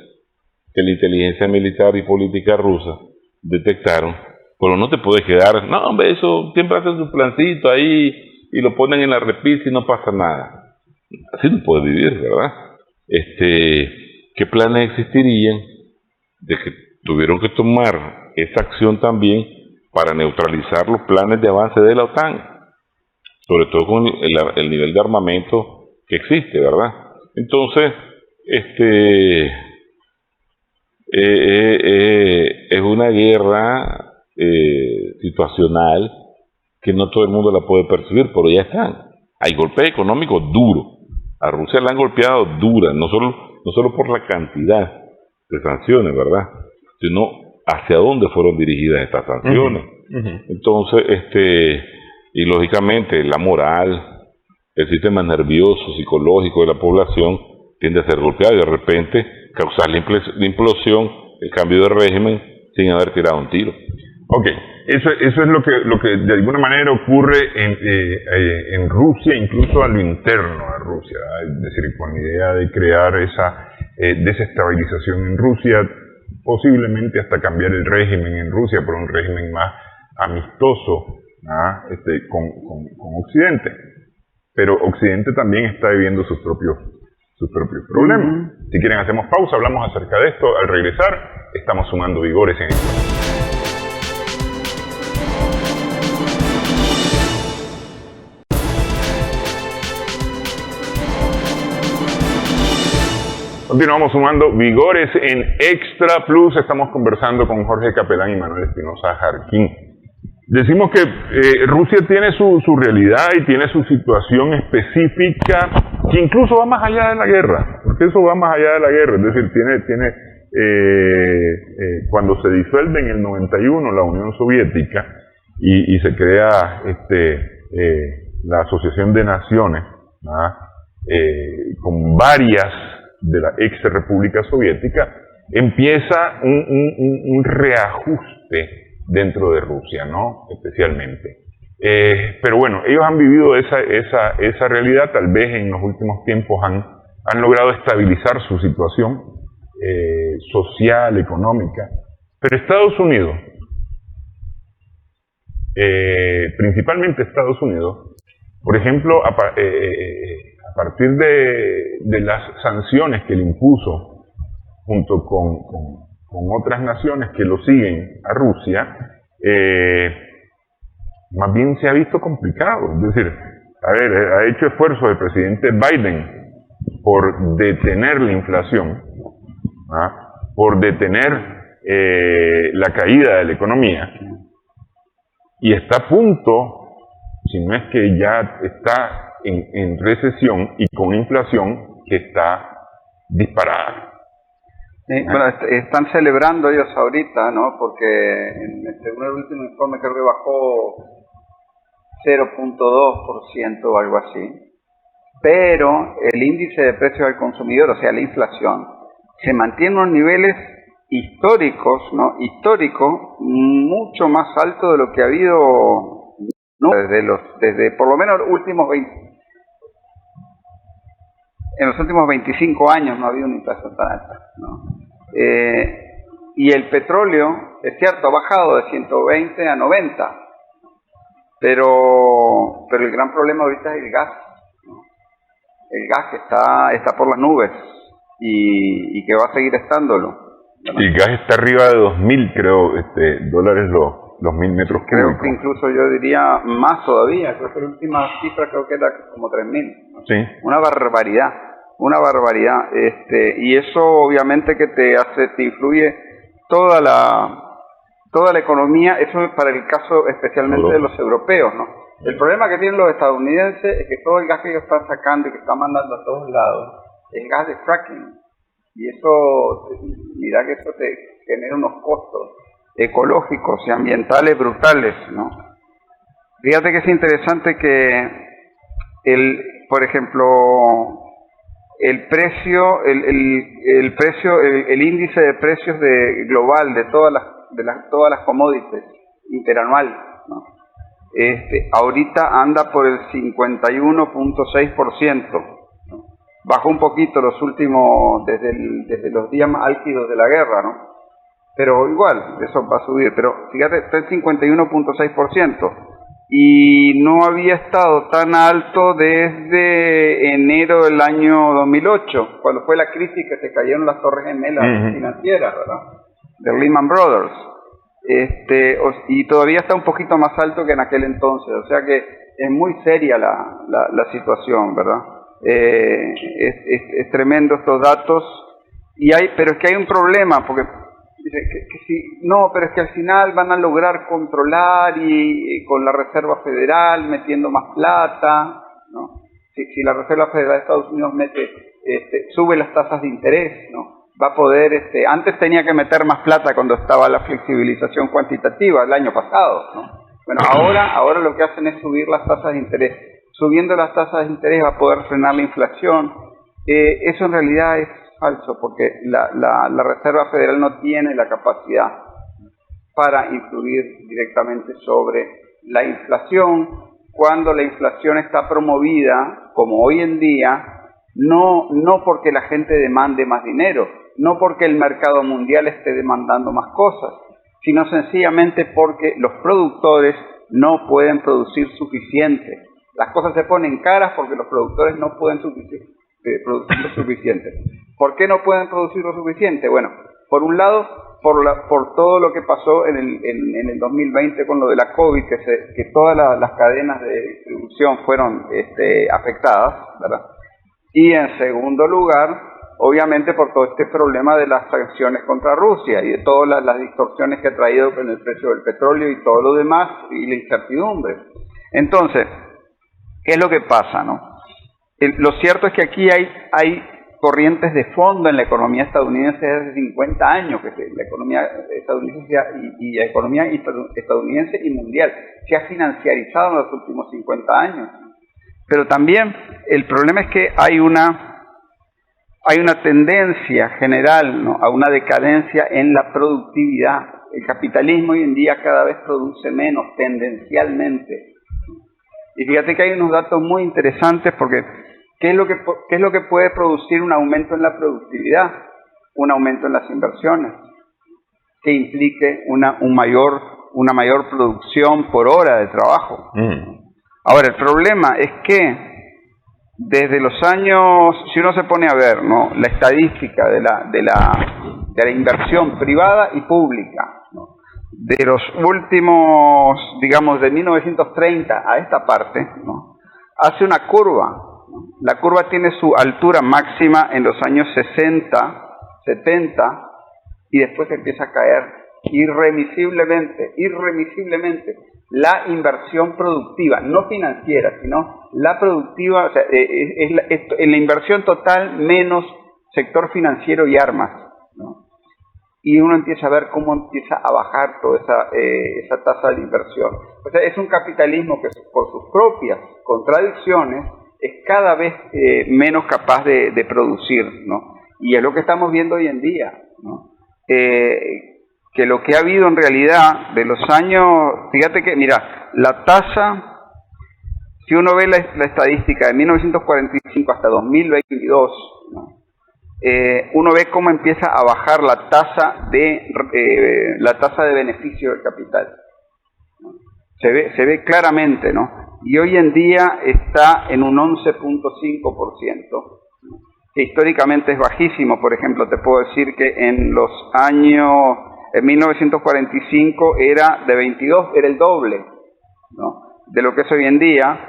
que la inteligencia militar y política rusa detectaron? Pero no te puedes quedar, no hombre, eso siempre hacen su plancito ahí y lo ponen en la repisa y no pasa nada. Así no puede vivir, ¿verdad? ¿Qué planes existirían de que tuvieron que tomar esa acción también para neutralizar los planes de avance de la OTAN? Sobre todo con el nivel de armamento que existe, ¿verdad? Entonces, es una guerra situacional que no todo el mundo la puede percibir, pero ya están. Hay golpes económicos duros. A Rusia la han golpeado dura, no solo por la cantidad de sanciones, ¿verdad? Sino hacia dónde fueron dirigidas estas sanciones. Entonces, y lógicamente la moral, el sistema nervioso, psicológico de la población tiende a ser golpeado y de repente causar la implosión, el cambio de régimen sin haber tirado un tiro. Ok, eso es lo que de alguna manera ocurre en Rusia, incluso a lo interno de Rusia, es decir, con la idea de crear esa desestabilización en Rusia, posiblemente hasta cambiar el régimen en Rusia por un régimen más amistoso con Occidente. Pero Occidente también está viviendo sus propios problemas. Si quieren hacemos pausa, hablamos acerca de esto. Al regresar, estamos sumando vigores en esto. Continuamos sumando vigores en Extra Plus. Estamos conversando con Jorge Capelán y Manuel Espinosa Jarquín. Decimos que Rusia tiene su realidad y tiene su situación específica que incluso va más allá de la guerra, porque eso va más allá de la guerra. Es decir, tiene cuando se disuelve en el 91 la Unión Soviética y se crea la Asociación de Naciones, con varias de la ex República Soviética, empieza un reajuste dentro de Rusia, ¿no? Especialmente. Pero bueno, ellos han vivido esa realidad, tal vez en los últimos tiempos han logrado estabilizar su situación social, económica. Pero Estados Unidos, principalmente Estados Unidos, por ejemplo, a partir de las sanciones que le impuso junto con con otras naciones que lo siguen a Rusia, más bien se ha visto complicado. Es decir, a ver, ha hecho esfuerzo el presidente Biden por detener la inflación, por detener la caída de la economía, y está a punto, si no es que ya está en recesión y con una inflación que está disparada. Bueno, están celebrando ellos ahorita, ¿no? Porque según el último informe creo que bajó 0.2% o algo así. Pero el índice de precios al consumidor, o sea, la inflación, se mantiene en unos niveles históricos, ¿no? Histórico, mucho más alto de lo que ha habido, ¿no? Desde por lo menos los últimos 25 años no ha habido una inflación tan alta, ¿no? Y el petróleo, es cierto, ha bajado de 120 a 90, pero el gran problema ahorita es el gas, ¿no? El gas que está por las nubes y que va a seguir estándolo, ¿no? El gas está arriba de 2.000, creo, dólares los 1.000 metros cúbicos. Creo que incluso yo diría más todavía, creo que la última cifra creo que era como 3.000, ¿no? Sí. Una barbaridad. Y eso obviamente que te influye toda la economía. Eso es para el caso especialmente de los europeos, ¿no? El problema que tienen los estadounidenses es que todo el gas que ellos están sacando y que están mandando a todos lados es gas de fracking, y eso, mira que eso te genera unos costos ecológicos y ambientales brutales, ¿no? Fíjate que es interesante que por ejemplo, el índice de precios global de todas las commodities interanual, ¿no? Ahorita anda por el 51.6%, ¿no? Bajó un poquito los últimos, desde los días más álgidos de la guerra, ¿no? Pero igual, eso va a subir, pero fíjate, está el 51.6%. Y no había estado tan alto desde enero del año 2008, cuando fue la crisis que se cayeron las torres gemelas financieras, ¿verdad? De Lehman Brothers. Y todavía está un poquito más alto que en aquel entonces, o sea que es muy seria la situación, ¿verdad? Es tremendo estos datos, pero es que hay un problema, porque pero es que al final van a lograr controlar y con la Reserva Federal metiendo más plata, ¿no? Si la Reserva Federal de Estados Unidos sube las tasas de interés, ¿no? Va a poder, antes tenía que meter más plata cuando estaba la flexibilización cuantitativa el año pasado, ¿no? Bueno, ahora lo que hacen es subir las tasas de interés. Subiendo las tasas de interés va a poder frenar la inflación. Eso en realidad es falso, porque la Reserva Federal no tiene la capacidad para influir directamente sobre la inflación, cuando la inflación está promovida, como hoy en día, no porque la gente demande más dinero, no porque el mercado mundial esté demandando más cosas, sino sencillamente porque los productores no pueden producir suficiente. Las cosas se ponen caras porque los productores no pueden producir lo suficiente. ¿Por qué no pueden producir lo suficiente? Bueno, por un lado, por todo lo que pasó en el 2020 con lo de la COVID, que todas las cadenas de distribución fueron afectadas, ¿verdad? Y en segundo lugar, obviamente por todo este problema de las sanciones contra Rusia y de todas las distorsiones que ha traído con el precio del petróleo y todo lo demás, y la incertidumbre. Entonces, ¿qué es lo que pasa, no? Lo cierto es que aquí hay corrientes de fondo en la economía estadounidense desde hace 50 años, que la economía estadounidense y la economía estadounidense y mundial se ha financiarizado en los últimos 50 años. Pero también el problema es que hay una tendencia general, ¿no?, a una decadencia en la productividad. El capitalismo hoy en día cada vez produce menos, tendencialmente. Y fíjate que hay unos datos muy interesantes, porque ¿qué es lo que puede producir un aumento en la productividad? Un aumento en las inversiones, que implique una mayor producción por hora de trabajo. Ahora, el problema es que desde los años, si uno se pone a ver, ¿no?, la estadística de de la inversión privada y pública, ¿no? De los últimos, digamos, de 1930 a esta parte, ¿no? Hace una curva, ¿no? La curva tiene su altura máxima en los años 60, 70, y después empieza a caer irremisiblemente la inversión productiva, no financiera, sino la productiva, o sea, en la inversión total menos sector financiero y armas, ¿no? Y uno empieza a ver cómo empieza a bajar toda esa tasa de inversión. O sea, es un capitalismo que por sus propias contradicciones es cada vez menos capaz de producir, ¿no? Y es lo que estamos viendo hoy en día, ¿no? Que lo que ha habido en realidad de los años, fíjate que, mira, la tasa, si uno ve la estadística de 1945 hasta 2022, ¿no? Uno ve cómo empieza a bajar la tasa de beneficio del capital, ¿no? Se ve claramente, ¿no? Y hoy en día está en un 11.5%, ¿no? Que históricamente es bajísimo. Por ejemplo, te puedo decir que en 1945 era de 22, era el doble, ¿no? De lo que es hoy en día.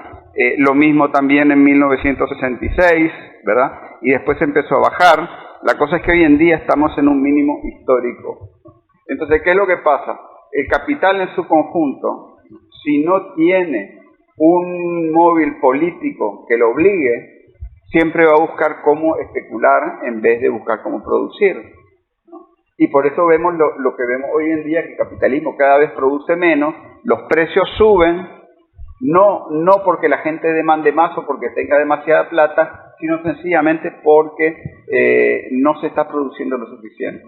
Lo mismo también en 1966, ¿verdad? Y después empezó a bajar. La cosa es que hoy en día estamos en un mínimo histórico. Entonces, ¿qué es lo que pasa? El capital en su conjunto, si no tiene un móvil político que lo obligue, siempre va a buscar cómo especular en vez de buscar cómo producir, ¿no? Y por eso vemos lo que vemos hoy en día, que el capitalismo cada vez produce menos, los precios suben, no porque la gente demande más o porque tenga demasiada plata, sino sencillamente porque no se está produciendo lo suficiente.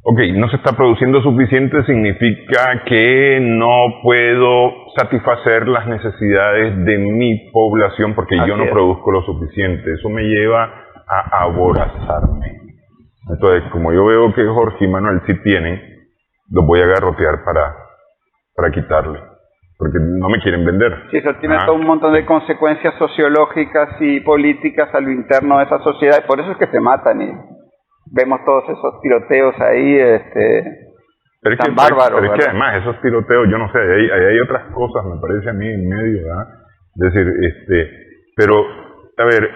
Ok, no se está produciendo suficiente significa que no puedo satisfacer las necesidades de mi población porque yo no produzco lo suficiente. Eso me lleva a aborazarme. Entonces, como yo veo que Jorge y Manuel sí tienen, los voy a garrotear para quitarle, porque no me quieren vender. Sí, eso tiene todo un montón de consecuencias sociológicas y políticas a lo interno de esa sociedad, y por eso es que se matan y vemos todos esos tiroteos ahí, tan bárbaros. Pero es que además esos tiroteos, yo no sé, hay otras cosas, me parece a mí, en medio, ¿verdad? Es decir, pero, a ver,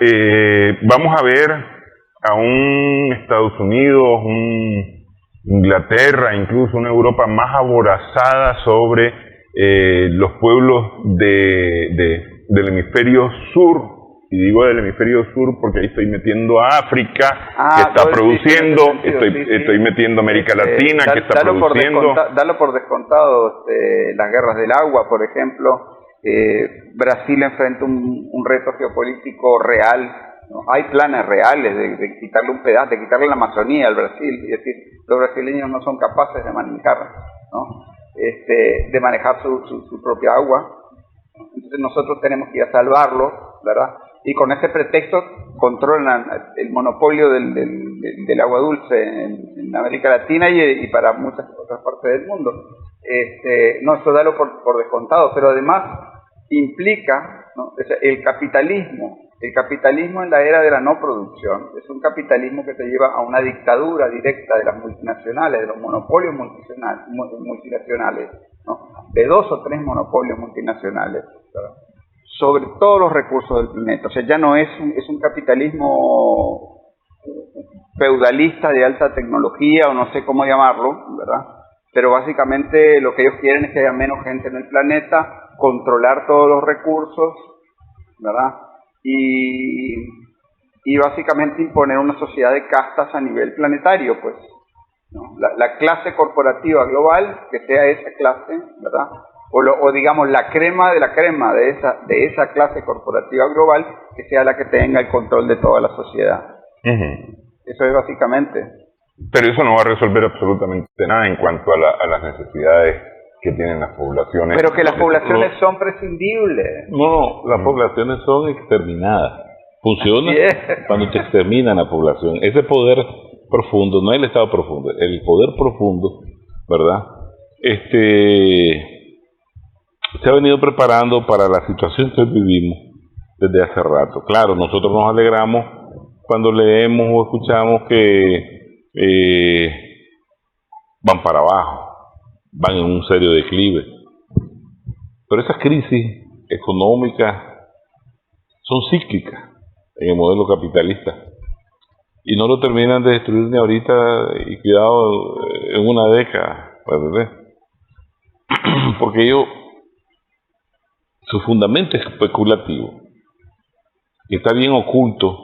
vamos a ver a un Estados Unidos, un Inglaterra, incluso una Europa más aborazada sobre los pueblos del hemisferio sur. Y digo del hemisferio sur porque ahí estoy metiendo a África, que está produciendo, estoy metiendo a América Latina, que está produciendo. Dalo por descontado, las guerras del agua, por ejemplo. Brasil enfrenta un reto geopolítico real, ¿no? Hay planes reales de quitarle un pedazo, de quitarle la Amazonía al Brasil, es decir, los brasileños no son capaces de manejar, ¿no? De manejar su propia agua. Entonces nosotros tenemos que ir a salvarlo, ¿verdad? Y con ese pretexto controlan el monopolio del agua dulce en América Latina y para muchas otras partes del mundo. No, eso dalo por descontado, pero además implica, ¿no? El capitalismo en la era de la no producción es un capitalismo que te lleva a una dictadura directa de las multinacionales, de los monopolios multinacionales, ¿no? De 2 o 3 monopolios multinacionales, ¿verdad? Sobre todos los recursos del planeta. O sea, ya no es un capitalismo feudalista de alta tecnología, o no sé cómo llamarlo, ¿verdad? Pero básicamente lo que ellos quieren es que haya menos gente en el planeta, controlar todos los recursos, ¿verdad? Y básicamente imponer una sociedad de castas a nivel planetario, pues, ¿no? La clase corporativa global, que sea esa clase, ¿verdad? O digamos la crema de la crema de esa clase corporativa global, que sea la que tenga el control de toda la sociedad. Eso es básicamente. Pero eso no va a resolver absolutamente nada en cuanto a las necesidades que tienen las poblaciones. Pero que las poblaciones son prescindibles. No, las poblaciones son exterminadas. Funciona cuando se extermina la población. Ese poder profundo, no el estado profundo, el poder profundo, ¿verdad? Se ha venido preparando para la situación que hoy vivimos desde hace rato. Claro, nosotros nos alegramos cuando leemos o escuchamos que van para abajo, van en un serio declive. Pero esas crisis económicas son cíclicas en el modelo capitalista y no lo terminan de destruir ni ahorita y cuidado en una década, ¿verdad? Porque su fundamento es especulativo y está bien oculto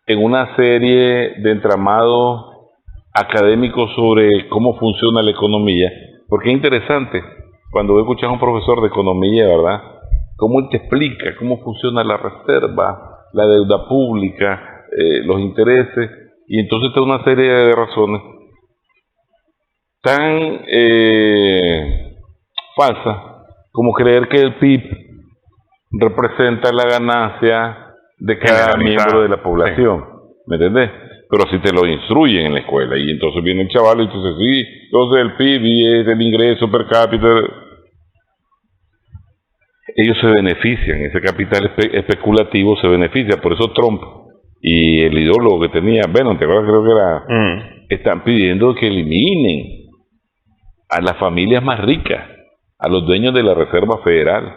en una serie de entramados académicos sobre cómo funciona la economía, porque es interesante cuando escuchas a un profesor de economía, ¿verdad? Cómo él te explica cómo funciona la reserva, la deuda pública, los intereses, y entonces te da una serie de razones tan falsas como creer que el PIB representa la ganancia de cada miembro de la población, ¿me entendés? Pero si te lo instruyen en la escuela, y entonces viene el chaval y dice, sí, entonces el PIB es el ingreso per cápita. Ellos se benefician, ese capital especulativo se beneficia, por eso Trump y el ideólogo que tenía, bueno, te acuerdas, creo que era, están pidiendo que eliminen a las familias más ricas, a los dueños de la Reserva Federal,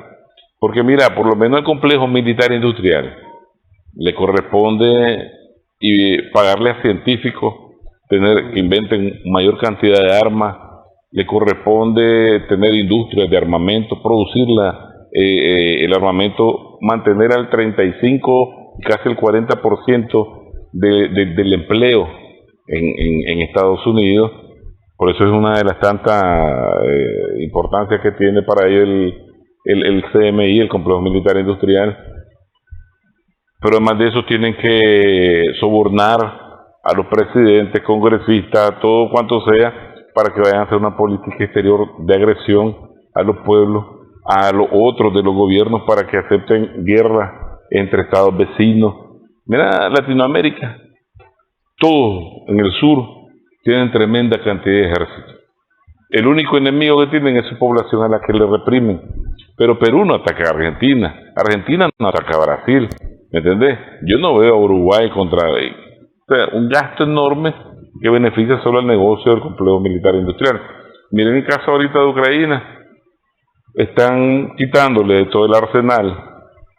porque mira, por lo menos al complejo militar industrial le corresponde pagarle a científicos que inventen mayor cantidad de armas, le corresponde tener industrias de armamento, producirla, el armamento, mantener al 35, casi el 40% del empleo en Estados Unidos. Por eso es una de las tantas importancias que tiene para ellos el CMI, el Complejo Militar Industrial. Pero además de eso tienen que sobornar a los presidentes, congresistas, todo cuanto sea, para que vayan a hacer una política exterior de agresión a los pueblos, a los otros de los gobiernos, para que acepten guerra entre estados vecinos. Mira, Latinoamérica, todos en el sur tienen tremenda cantidad de ejércitos. El único enemigo que tienen es su población, a la que le reprimen. Pero Perú no ataca a Argentina, Argentina no ataca a Brasil, ¿me entendés? Yo no veo a Uruguay contra... O sea, un gasto enorme que beneficia solo al negocio del complejo militar industrial. Miren el caso ahorita de Ucrania. Están quitándole de todo el arsenal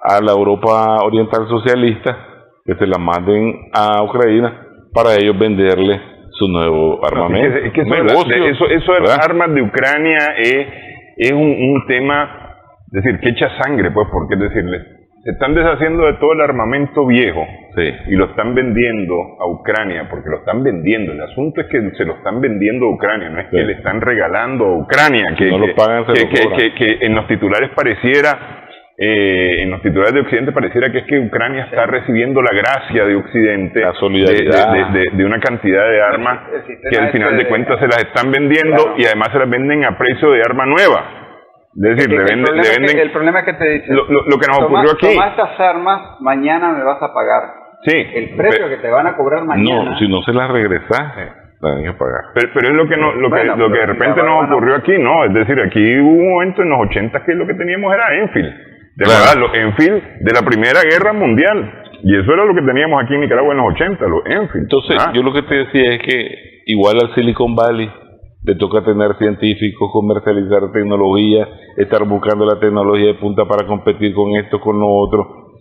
a la Europa oriental socialista, que se la manden a Ucrania para ellos venderle su nuevo armamento. Es que eso de las armas de Ucrania es un tema, es decir, que echa sangre, pues, porque es decirle, se están deshaciendo de todo el armamento viejo, sí, y lo están vendiendo a Ucrania, porque lo están vendiendo. El asunto es que se lo están vendiendo a Ucrania, no es que le están regalando a Ucrania, que en los titulares pareciera, en los titulares de Occidente pareciera que es que Ucrania está recibiendo la gracia de Occidente, la solidaridad de una cantidad de armas que al final de cuentas se las están vendiendo, y además se las venden a precio de arma nueva. Es decir, el problema es que te dicen, lo que nos ocurrió aquí. Toma estas armas, mañana me vas a pagar. Sí. El precio que te van a cobrar mañana. No, si no se las regresas, la van a pagar. Pero es lo que de repente nos ocurrió aquí, ¿no? Es decir, aquí hubo un momento en los 80 que lo que teníamos era Enfield. De verdad, los Enfield de la Primera Guerra Mundial. Y eso era lo que teníamos aquí en Nicaragua en los 80, los Enfield. Entonces, yo lo que te decía es que igual al Silicon Valley le toca tener científicos, comercializar tecnología, estar buscando la tecnología de punta para competir con esto, con lo otro.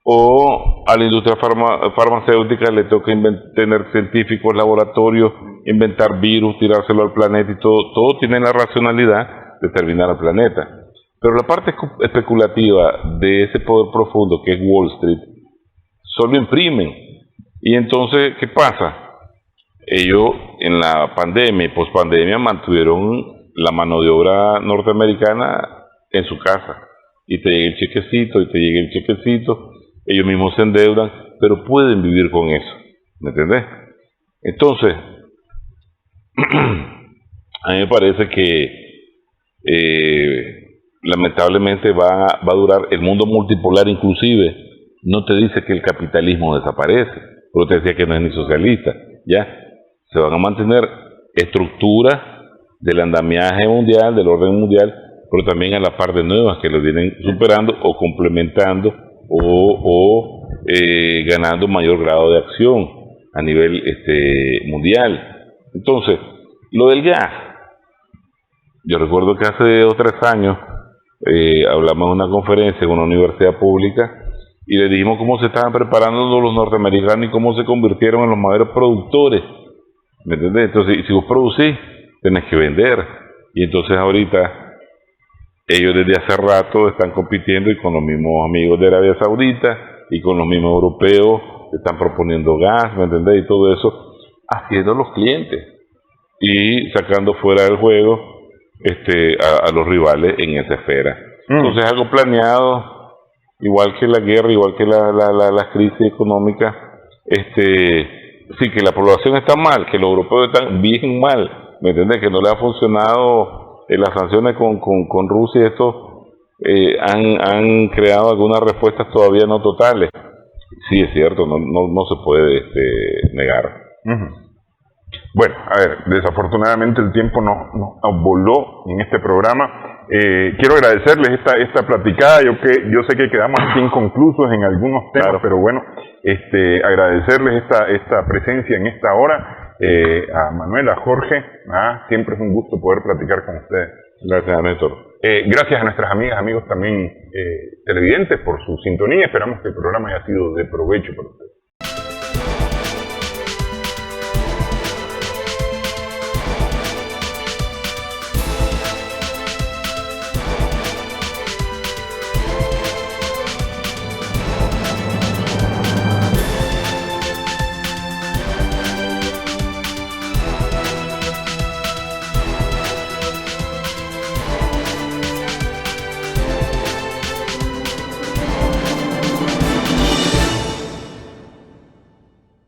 O a la industria farmacéutica le toca tener científicos, laboratorios, inventar virus, tirárselo al planeta y todo tiene la racionalidad de terminar al planeta. Pero la parte especulativa de ese poder profundo que es Wall Street, solo imprimen. Y entonces, ¿qué pasa? Ellos en la pandemia y pospandemia mantuvieron la mano de obra norteamericana en su casa. Y te llega el chequecito, ellos mismos se endeudan, pero pueden vivir con eso. ¿Me entendés? Entonces, a mí me parece que lamentablemente va a durar. El mundo multipolar inclusive no te dice que el capitalismo desaparece, pero te decía que no es ni socialista, ¿ya? Se van a mantener estructuras del andamiaje mundial, del orden mundial, pero también a la par de nuevas que lo vienen superando o complementando o ganando mayor grado de acción. a nivel mundial. Entonces, lo del gas, yo recuerdo que hace 2 o 3 años hablamos en una conferencia en una universidad pública y le dijimos cómo se estaban preparando los norteamericanos y cómo se convirtieron en los mayores productores. ¿Me entendés? Entonces, si vos producís, tenés que vender. Y entonces ahorita ellos desde hace rato están compitiendo y con los mismos amigos de Arabia Saudita y con los mismos europeos están proponiendo gas, ¿me entendés? Y todo eso, haciendo los clientes y sacando fuera del juego a los rivales en esa esfera. Entonces algo planeado, igual que la guerra, igual que la crisis económica, sí, que la población está mal, que los europeos están bien mal, ¿me entiendes? Que no le ha funcionado las sanciones con Rusia y esto, han creado algunas respuestas todavía no totales. Sí, es cierto, no se puede negar. Bueno, a ver, desafortunadamente el tiempo nos voló en este programa. Quiero agradecerles esta platicada. Yo sé que quedamos así inconclusos en algunos temas, claro, pero bueno, agradecerles esta presencia en esta hora. A Manuel, a Jorge, siempre es un gusto poder platicar con ustedes. Gracias, Néstor. Gracias a nuestras amigas, amigos también televidentes por su sintonía. Esperamos que el programa haya sido de provecho para ustedes.